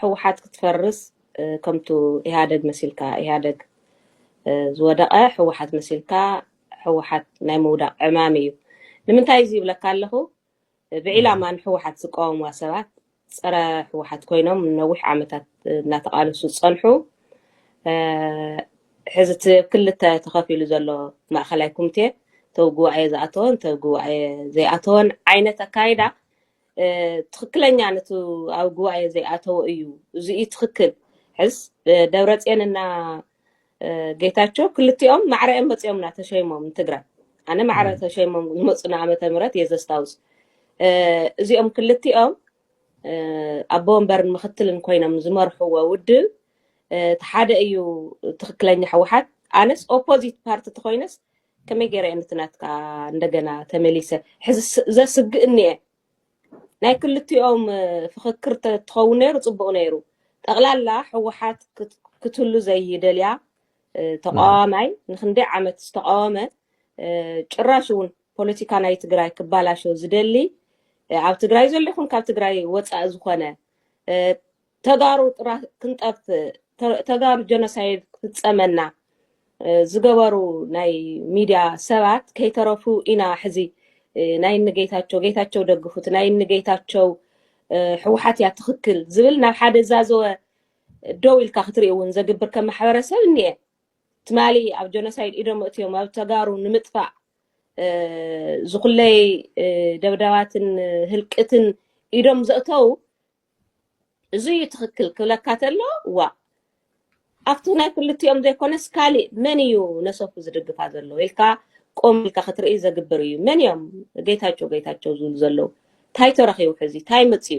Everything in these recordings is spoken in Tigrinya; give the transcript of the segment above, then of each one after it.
حوحات كتفرس كمتو إهادق مسيلكا إهادق زودقة حوحات مسيلكا حوحات نايمودا عماميو نمنتاي زي بلا كالهو بعيلا ما نحوحات سقوم واسبات صرا حوحات كوينوم نوح عمتات ناتقالسو صنحو حزت كل تخافيلو زلو ماخلاي كومتي توقوعي زاتون توقوعي زي اتون عينة كايدا تخكلني نتو أو جواي زي أتو أيو زي تخكل حس دورات أنا جيتاتشو كل يوم معرفة بس يوم نتشيمهم من تجرا أنا معرفة تشيمهم مصنع عمة مرات يزستاوس زي يوم كل يوم أبوهم برن مختلن كوينا من زمر هو ود تحدى أيو تخكلني حوحات أنس opposite part تخوينس كم يجري أن تناتك عندنا تمليسة حس زي سج إني ናይ ክልቲኦም ፍክክር ተኸውን ነይሩ ፅቡቕ ነይሩ ጠቕላላ ሕወሓት ክትህሉ ዘይደልያ ተቃዋማይ ንክንደይ ዓመት ዝተቃወመ ጭራሽ እውን ፖለቲካ ናይ ትግራይ ክባላሾ ዝደሊ ኣብ ትግራይ ዘሎ ይኹን ካብ ትግራይ ወፃእ ዝኾነ ተጋሩ ጥራሕ ክንጠፍ ተጋሩ ጀኖሳይድ ክትፀመና ዝገበሩ ናይ ሚድያ ሰባት ከይተረፉ ኢና ሕዚ ናይ ንጌታቸው ደግፉት ናይ ንጌታቸው ሕወሓት ያ ትኽክል ዝብል ናብ ሓደ ዛዘወ ደው ኢልካ ክትሪእውን ዘግብር ከም ማሕበረሰብ እኒአ ትማሊ ኣብ ጀኖሳይድ ኢዶም እትዮም ኣብ ተጋሩ ንምጥፋእ ዝኹለይ ደብዳባትን ህልቅትን ኢዶም ዘእተው እዚ ትኽክል ክብለካ ተሎ ዋ ኣብቲ ናይ ክልቲኦም ዘይኮነስ ካሊእ መን እዩ ነሰፉ ዝድግፋ ዘሎ ኢልካ ቆም ኢልካ ክትርኢ ዘግብር እዩ መን እዮም ጌታቸው ዝብሉ ዘለው ታይ ተረኺቡ ሕዚ ታይ መፅዩ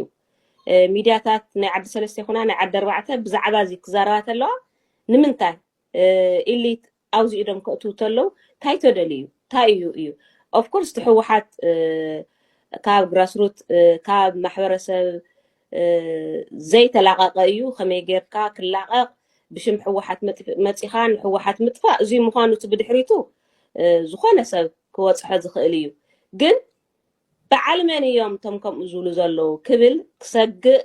ሚድያታት ናይ ዓዲ ሰለስተ ይኹና ናይ ዓዲ ኣርባዕተ ብዛዕባ እዚ ክዛረባ ተለዋ ንምንታይ ኢሊት ኣብዚ ኢዶም ከእትው ተለው ታይ ተደልዩ ታይ እዩ ኦፍ ኮርስ ትሕወሓት ካብ ግራስሩት ካብ ማሕበረሰብ ዘይተላቀቀ እዩ ከመይ ጌርካ ክላቀቅ ብሽም ሕወሓት መፂኻን ሕወሓት ምጥፋእ እዚ ምዃኑ ትብድሕሪቱ ዝኾነ ሰብ ክወፅሖ ዝኽእል እዩ ግን በዓል መን እዮም ቶም ከምኡ ዝብሉ ዘለው ክብል ክሰግእ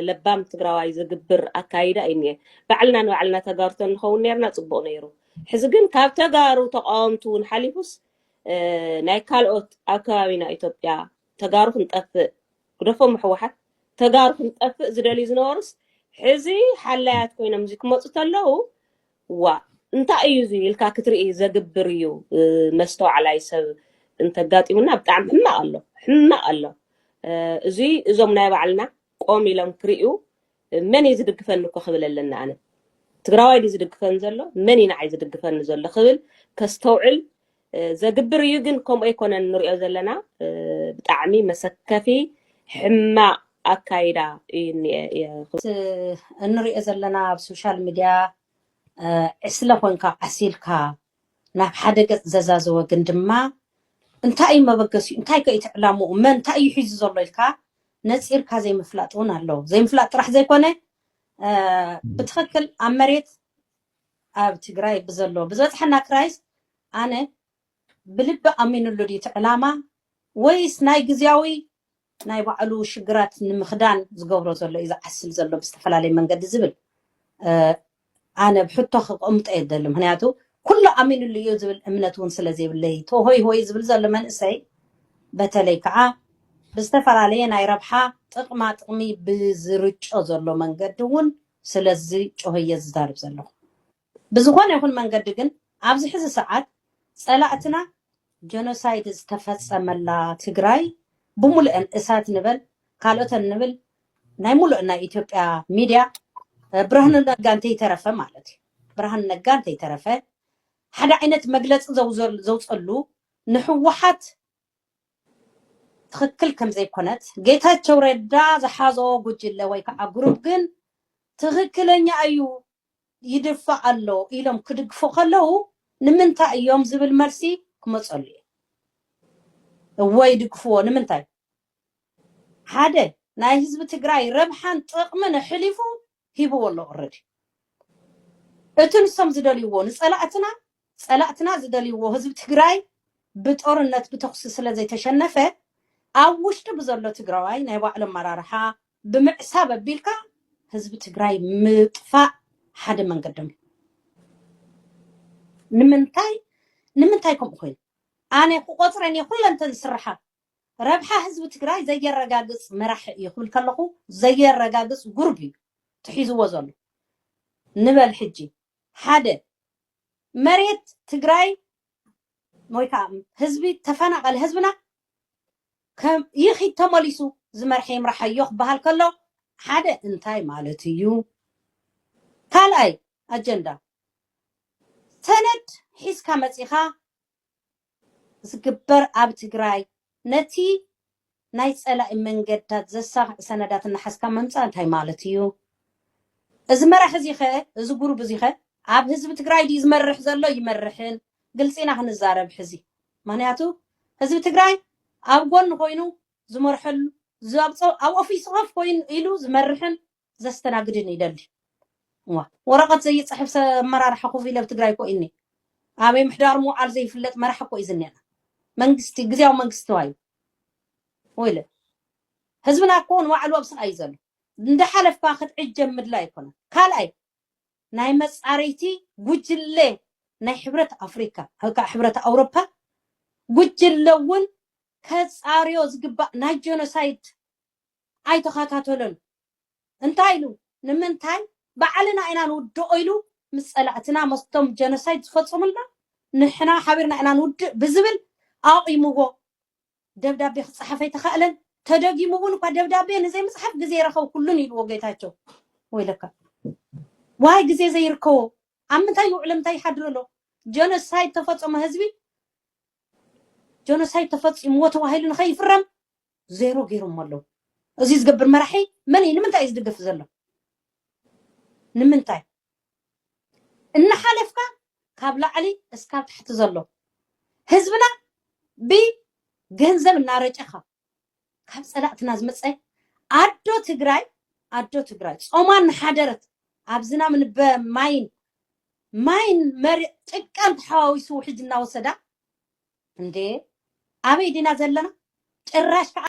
ለባም ትግራዋይ ዝግብር ኣካይዳ እኒአ ባዕልና ንባዕልና ተጋርቶ ንኸውን ነርና ፅቡቕ ነይሩ ሕዚ ግን ካብ ተጋሩ ተቃወምቱ እውን ሓሊፉስ ናይ ካልኦት ኣብ ከባቢና ኢትዮጵያ ተጋሩ ክንጠፍእ ግደፎም ሕወሓት ተጋሩ ክንጠፍእ ዝደልዩ ዝነበሩስ ሕዚ ሓላያት ኮይኖም እዚ ክመፁ ተለው ዋ እንታይ እዩ እዚ ኢልካ ክትርኢ ዘግብር እዩ መስተዋዕላይ ሰብ እንተጋጢሙና ብጣዕሚ ሕማቕ ኣሎ እዚ እዞም ናይ ባዕልና ቆም ኢሎም ክሪኡ መን እዩ ዝድግፈኒ እኮ ክብል ኣለና ኣነ ትግራዋይ ድዩ ዝድግፈኒ ዘሎ መን እዩ ንዓይ ዝድግፈኒ ዘሎ ክብል ከስተውዕል ዘግብር እዩ ግን ከምኡ ኣይኮነን ንሪኦ ዘለና ብጣዕሚ መሰከፊ ሕማቕ ኣካይዳ እንሪኦ ዘለና ኣብ ሶሻል ሚድያ ዕስለ ኮንካ ዓሲልካ ናብ ሓደ ገፅ ዘዛዘወ ግን ድማ እንታይ እዩ መበገሲኡ እንታይ ከ ይትዕላምኡ መን እንታይ እዩ ሒዙ ዘሎ ኢልካ ነፂርካ ዘይምፍላጥ እውን ኣሎ ዘይምፍላጥ ጥራሕ ዘይኮነ ብትኽክል ኣብ መሬት ኣብ ትግራይ ብዘሎ ብዝበፅሐና ክራይስ ኣነ ብልቢ ኣሚንሉ ድዩ እቲ ዕላማ ወይስ ናይ ግዝያዊ ናይ ባዕሉ ሽግራት ንምኽዳን ዝገብሮ ዘሎ እዩ ዝዓስል ዘሎ ብዝተፈላለየ መንገዲ ዝብል ኣነ ብሕቶ ክቕምጦ የደሊ ምክንያቱ ኩሉ ኣሚንሉ እዩ ዝብል እምነት እውን ስለዘይብለይ ሆይ ሆይ ዝብል ዘሎ መንእሰይ በተለይ ከዓ ብዝተፈላለየ ናይ ረብሓ ጥቕማ ጥቕሚ ብዝርጮ ዘሎ መንገዲ እውን ስለዚ ጮህየ ዝዛርብ ዘለኹ ብዝኾነ ይኹን መንገዲ ግን ኣብዚ ሕዚ ሰዓት ፀላእትና ጀኖሳይድ ዝተፈፀመላ ትግራይ ብሙሉአን እሳት ንበል ካልኦተን ንብል ናይ ሙሉእ ናይ ኢትዮጵያ ሚድያ ብርሃኑ ነጋ እንተይተረፈ ማለት እዩ ብርሃኑ ነጋ እንተይተረፈ ሓደ ዓይነት መግለፂ ዘውፀሉ ንሕወሓት ትኽክል ከም ዘይኮነት ጌታቸው ረዳ ዝሓዞ ጉጅለ ወይ ከዓ ግሩፕ ግን ትኽክለኛ እዩ ይድፋእ ኣሎ ኢሎም ክድግፉ ከለው ንምንታይ እዮም ዝብል መልሲ ክመፀሉ እዩ ወይ ድግፍዎ ንምንታይ ሓደ ናይ ህዝቢ ትግራይ ረብሓን ጥቕምን ሕሊፉ ሂብዎ ኣሎ ኦልሬዲ እቲ ንሶም ዝደልይዎ ንፀላእትና ዝደልይዎ ህዝቢ ትግራይ ብጦርነት ብተኩሲ ስለ ዘይተሸነፈ ኣብ ውሽጢ ብዘሎ ትግራዋይ ናይ ባዕሎም መራርሓ ብምዕሳብ ኣቢልካ ህዝቢ ትግራይ ምጥፋእ ሓደ መንገዶም ንምንታይ ከምኡ ኮይኑ ኣነ ቁቆፅረን ኩለንተን ዝስርሓ ረብሓ ህዝቢ ትግራይ ዘየረጋግፅ መራሒ እዩ ክብል ከለኹ ዘየረጋግፅ ጉርብ እዩ ትሒዝዎ ዘሎ ንበል ሕጂ ሓደ መሬት ትግራይ ወይ ከዓ ህዝቢ ተፈናቀለ ህዝብና ከም ይኺ ተመሊሱ ዝመርሐ ይምራሕ እዩ ክበሃል ከሎ ሓደ እንታይ ማለት እዩ ካልኣይ ኣጀንዳ ሰነድ ሒዝካ መፂኻ ዝግበር ኣብ ትግራይ ነቲ ናይ ፀላኢ መንገድታት ዘሳኽዕ ሰነዳት እናሓዝካ ምምፃእ እንታይ ማለት እዩ እዚ መራሒ እዚ ኸ እዚ ጉሩብ እዚ ኸ ኣብ ህዝቢ ትግራይ ድዩ ዝመርሕ ዘሎ ይመርሕን ግልፂና ክንዛረብ ሕዚ ምክንያቱ ህዝቢ ትግራይ ኣብ ጎኑ ኮይኑ ዝመርሐሉ ዘብፆ ኣብ ኦፊስ ኮፍ ኮይኑ ኢሉ ዝመርሕን ዘስተናግድን ይደሊ ወረቐት ዘይፅሕፍ ኣመራርሓ ኮፍ ኢለ ኣብ ትግራይ ኮ ኢኒ ኣበይ ምሕዳር ምውዓል ዘይፍለጥ መራሒ ኮ እዩ ዝኒአና መንግስቲ ግዝያዊ መንግስቲ ዋዩ ወይለ ህዝብና ኮን ዋዕሉ ኣብ ስቃይ ዘሎ እንዳሓለፍካ ክትዕጀብ ምድላ ኣይኮነ ካልኣይ ናይ መፃረይቲ ጉጅለ ናይ ሕብረት ኣፍሪካ ወይ ሕብረት ኣውሮፓ ጉጅለ እውን ከፃርዮ ዝግባእ ናይ ጀኖሳይድ ኣይተኸታተሉን እንታይ ኢሉ ንምንታይ ባዕልና ኢና ንውድቕ ኢሉ ምስ ፀላእትና መስቶም ጀኖሳይድ ዝፈፅሙልና ንሕና ሓቢርና ኢና ንውድቕ ብዝብል ኣቂምዎ ደብዳቤ ክፅሓፍ ኣይተኸእለን ተደጊሙ እውን እኳ ደብዳቤ ንዘይ መፅሓፍ ግዜ ይረኸብ ኩሉን ኢልዎ ጌታቸው ወይለካ ዋይ ግዜ ዘይርከቦ ኣብ ምንታይ ይውዕል ምንታይ ይሓድር ኣሎ ጀኖሳይድ ተፈፀመ ህዝቢ ጀኖሳይድ ተፈፂምዎ ተባሂሉ ንኸይፍረም ዜሮ ገይሮም ኣለዉ እዚ ዝገብር መራሒ መን እዩ ንምንታይ እዩ ዝድገፍ ዘሎ ንምንታይ እናሓለፍካ ካብ ላዕሊ እስካብ ታሕቲ ዘሎ ህዝብና ብገንዘብ እናረጨኻ ካብ ፀላእትና ዝመፀ ኣዶ ትግራይ ጾማን ሓደረት ኣብ ዝናብ ማይን መርዕ ጭቃን ተሓዋዊሱ ሕጂ እናወሰዳ እንዴ ኣበይ ዲና ዘለና ጭራሽ ከዓ